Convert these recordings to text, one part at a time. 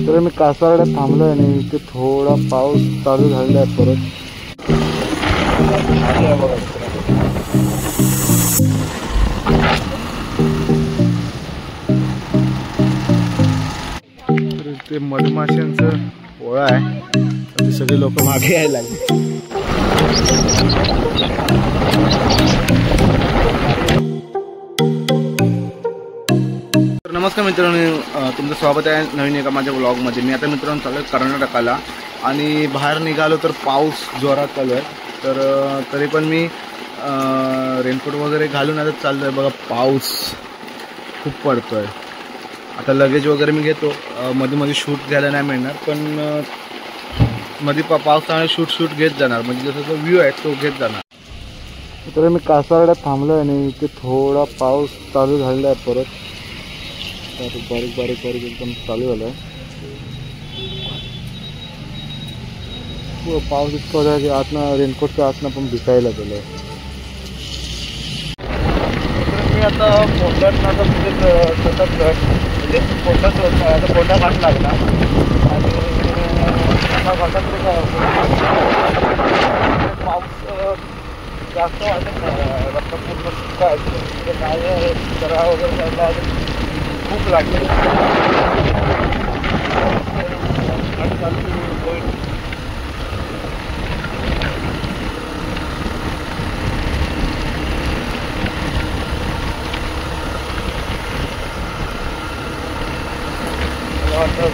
तर मी कासारड्यात थांबलोय आणि इथे थोडा पाऊस चालू झालेला आहे परत. ते मधमाशांचं पोळा आहे, ते सगळे लोक मागे यायला लागले. नमस्कार मित्रांनो, तुमचं स्वागत आहे नवीन एका माझ्या व्लॉगमध्ये. मी आता मित्रांनो चालू आहे कर्नाटकाला आणि बाहेर निघालो तर पाऊस जोरात चालू आहे. तर तरी पण मी रेनकोट वगैरे घालून आता चाललो आहे. बघा पाऊस खूप पडतो आहे. आता लगेज वगैरे मी घेतो, मध्ये मध्ये शूट घ्यायला नाही मिळणार, पण मध्ये पावसाने शूट घेत जाणार, म्हणजे जसं तो व्ह्यू आहे तो घेत जाणार. तर मी कासारड्यात थांबलो आणि इथे थोडा पाऊस चालू झालेला आहे परत. बारीक बारीक बारीक एकदम चालू झाला आहे. पाऊस इतका होता की आतनं रेनकोटच्या आतनं पण भिजायला गेलं आहे. मी आता फोंडात आता सतत म्हणजे फोंडा घाट लागला आणि घाटात पाऊस जास्त वाटत नाही. रस्ता पूर्ण सुका आहे, काय जरा वगैरे जायला खूप लागले.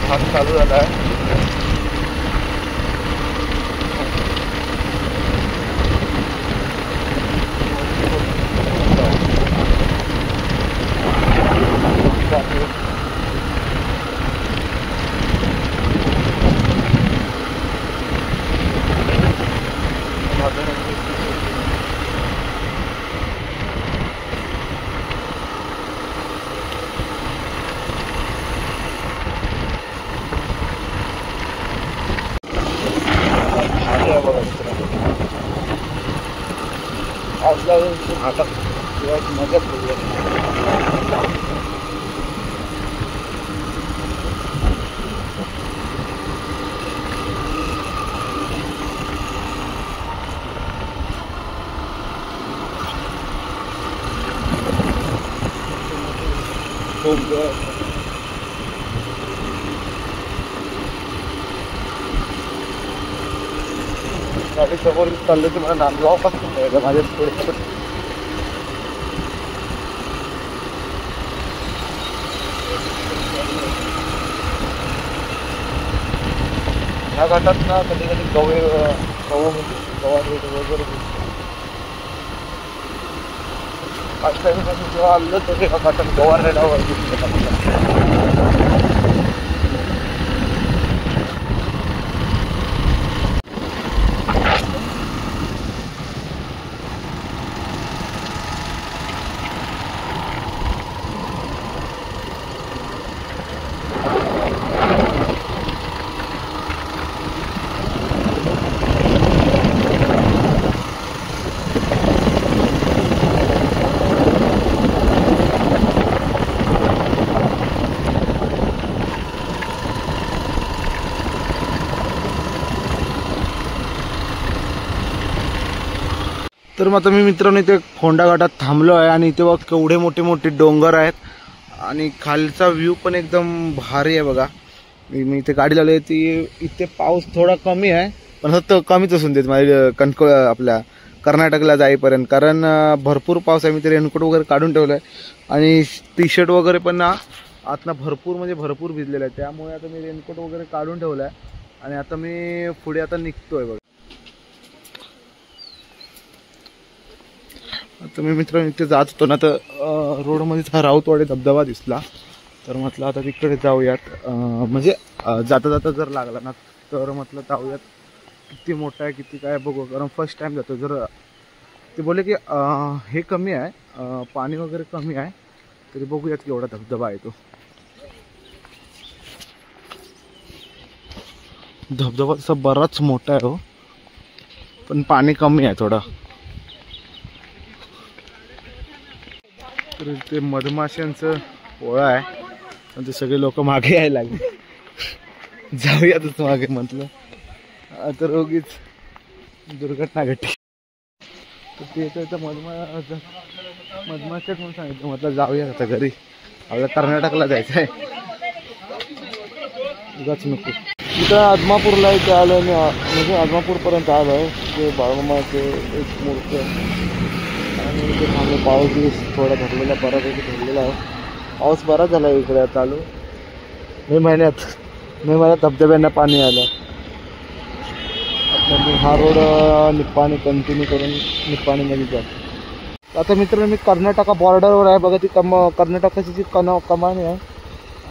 घाट चालू झाला आहे. आता मजा गाडी समोर चाललं तर मला नांदगाव पासून माझ्या पुढे ह्या घाटात ना कधी कधी गवा वगैरे आज टाइमपासून जेव्हा आलं तर एका घाटात गवा रेडावर तर मग आता मी मित्रांनो इथे फोंडा घाटात थांबलो आहे आणि इथे बघ केवढे मोठे मोठे डोंगर आहेत आणि खालचा व्ह्यू पण एकदम भारी आहे. बघा मी इथे गाडी लावली ती इथे पाऊस थोडा कमी आहे, पण फक्त कमीच असून देत माझे आपल्या कर्नाटकला जाईपर्यंत, कारण भरपूर पाऊस आहे. मी ते रेनकोट वगैरे काढून ठेवलं आहे आणि टी शर्ट वगैरे पण ना आतनं भरपूर म्हणजे भरपूर भिजलेलं आहे. त्यामुळे आता मी रेनकोट वगैरे काढून ठेवलं आहे आणि आता मी पुढे आता निघतोय. बघा आता मी मित्रांनो इथे जात होतो ना, तर रोडमध्ये हा राऊतवाडी धबधबा दिसला, तर म्हटलं आता तिकडे जाऊयात. म्हणजे जाता जाता जर लागला ना तर म्हटलं जाऊयात. किती मोठा आहे किती काय बघू, कारण फर्स्ट टाइम जातो. जर ते बोलले की हे कमी आहे, पाणी वगैरे कमी आहे, तरी बघूयात केवढा धबधबा आहे तो. धबधबा तसा बराच मोठा आहे हो, पण पाणी कमी आहे थोडं. तर ते मधमाशांचं पोळा आहे आणि ते सगळे लोक मागे यायला लागले. जाऊयातच मागे म्हटलं, आता रोगीच दुर्घटना घडली. तर ते तर मधमाशात म्हणून सांगितलं, म्हटलं जाऊया आता घरी, आपल्याला कर्नाटकला जायचं आहे. उगाच नको. इथं आदमापूरला इथे आलं मी, म्हणजे आदमापूरपर्यंत आलो आहे. ते बाळूमामाचे एक मूर्ती आहे आणि इथे थांबलं. पाऊस दिवस थोडा धरलेला, बऱ्यापैकी धरलेला आहे. पाऊस बराच झाला इकडे चालू. मे महिन्यात धबधब्यांना पाणी आलं. हा रोड निप्पाणी कंटिन्यू करून निप्पाणीमध्ये जातो. आता मित्रांनो मी कर्नाटका बॉर्डरवर आहे बघा. ती कर्नाटकाची जी कमानी आहे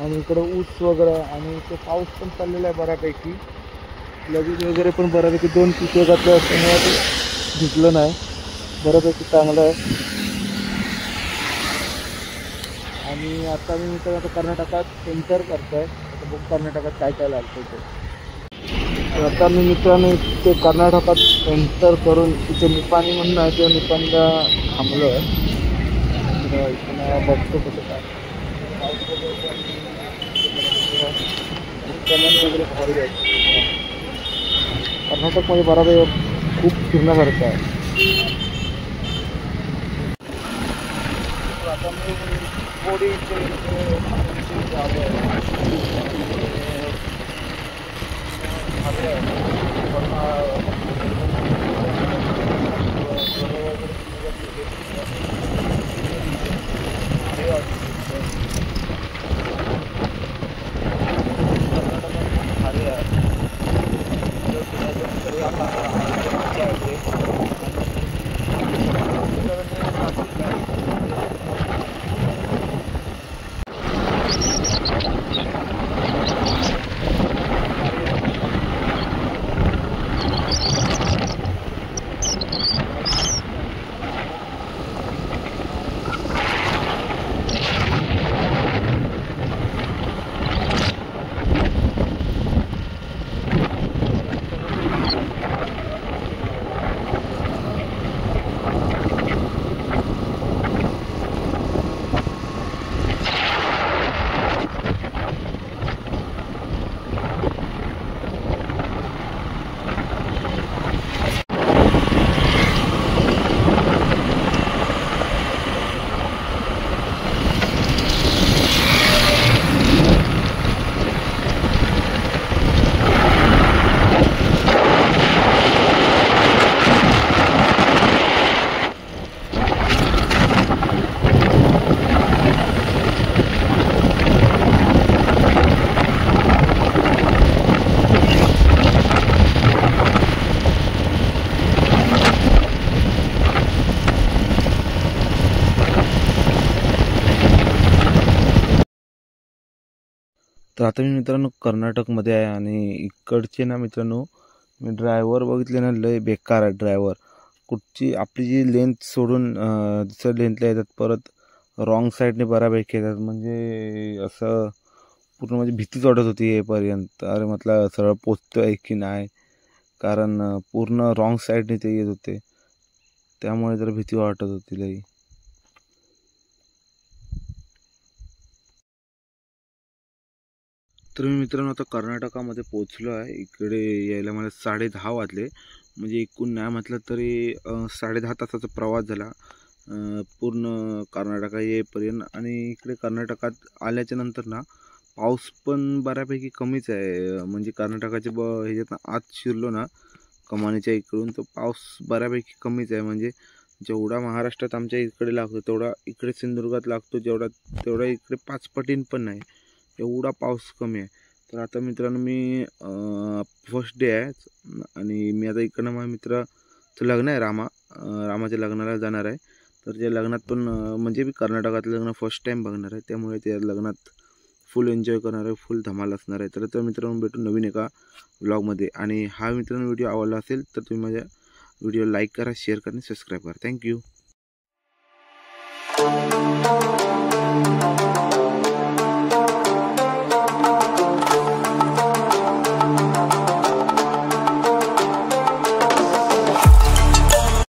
आणि इकडे ऊस वगैरे आहे आणि इथे पाऊस पण चाललेला आहे बऱ्यापैकी. लगेच वगैरे पण बऱ्यापैकी 2 पिशव्या घातल्या असल्यामुळे ते भिजलं नाही, बऱ्यापैकी चांगलं आहे. आणि आता मी मित्र आता कर्नाटकात एंटर करतो आहे. आता बघ कर्नाटकात काय काय लागतं ते. तर आता मी मित्रांनो ते कर्नाटकात एंटर करून तिथे निपाणी म्हणून आहे, ते निपाणीला थांबलो आहे. इथं बघतो कसं काय वगैरे भारी आहे. कर्नाटकमध्ये बऱ्यापैकी खूप फिरण्यासारखं आहे. आता मी थोडी तर आता मी मित्रांनो कर्नाटकमध्ये आहे आणि इकडचे ना मित्रांनो मी ड्रायव्हर बघितले ना, लय बेकार आहे ड्रायव्हर. कुठची आपली जी लेंथ सोडून दुसऱ्या लेंथला येतात, परत रॉंग साईडने बऱ्यापैकी येतात. म्हणजे असं पूर्ण म्हणजे भीतीच वाटत होती येईपर्यंत. अरे म्हटलं सरळ पोचतो आहे की नाही, कारण पूर्ण रॉंग साईडने ते येत होते, त्यामुळे जरा भीती वाटत होती लई. तर मी मित्रांनो आता कर्नाटकामध्ये पोचलो आहे. इकडे यायला मला 10:30 वाजले. म्हणजे एकूण नाही म्हटलं तरी 10.5 तासाचा प्रवास झाला पूर्ण कर्नाटका येईपर्यंत. आणि इकडे कर्नाटकात आल्याच्या नंतर ना पाऊस पण बऱ्यापैकी कमीच आहे. म्हणजे कर्नाटकाच्या ह्याच्यात आत शिरलो ना कमानीच्या इकडून, तर पाऊस बऱ्यापैकी कमीच आहे. म्हणजे जेवढा महाराष्ट्रात आमच्या इकडे लागतो तेवढा इकडे सिंधुदुर्गात लागतो, तेवढा इकडे 5 पटीन पण नाही, एवढा पाऊस कमी आहे. तर आता मित्रांनो मी फर्स्ट डे आहे आणि मी आता इकडनं माझ्या मित्राचं लग्न आहे, रामाच्या लग्नाला जाणार आहे. तर त्या लग्नात पण म्हणजे मी कर्नाटकातलं लग्न फर्स्ट टाईम बघणार आहे, त्यामुळे त्या लग्नात फुल एन्जॉय करणार आहे, फुल धमाल असणार आहे. तर मित्रांनो भेटू नवीन एका व्लॉगमध्ये. आणि हा मित्रांनो व्हिडिओ आवडला असेल तर तुम्ही माझ्या व्हिडिओ लाईक करा, शेअर करा आणि सबस्क्राईब करा. थँक्यू.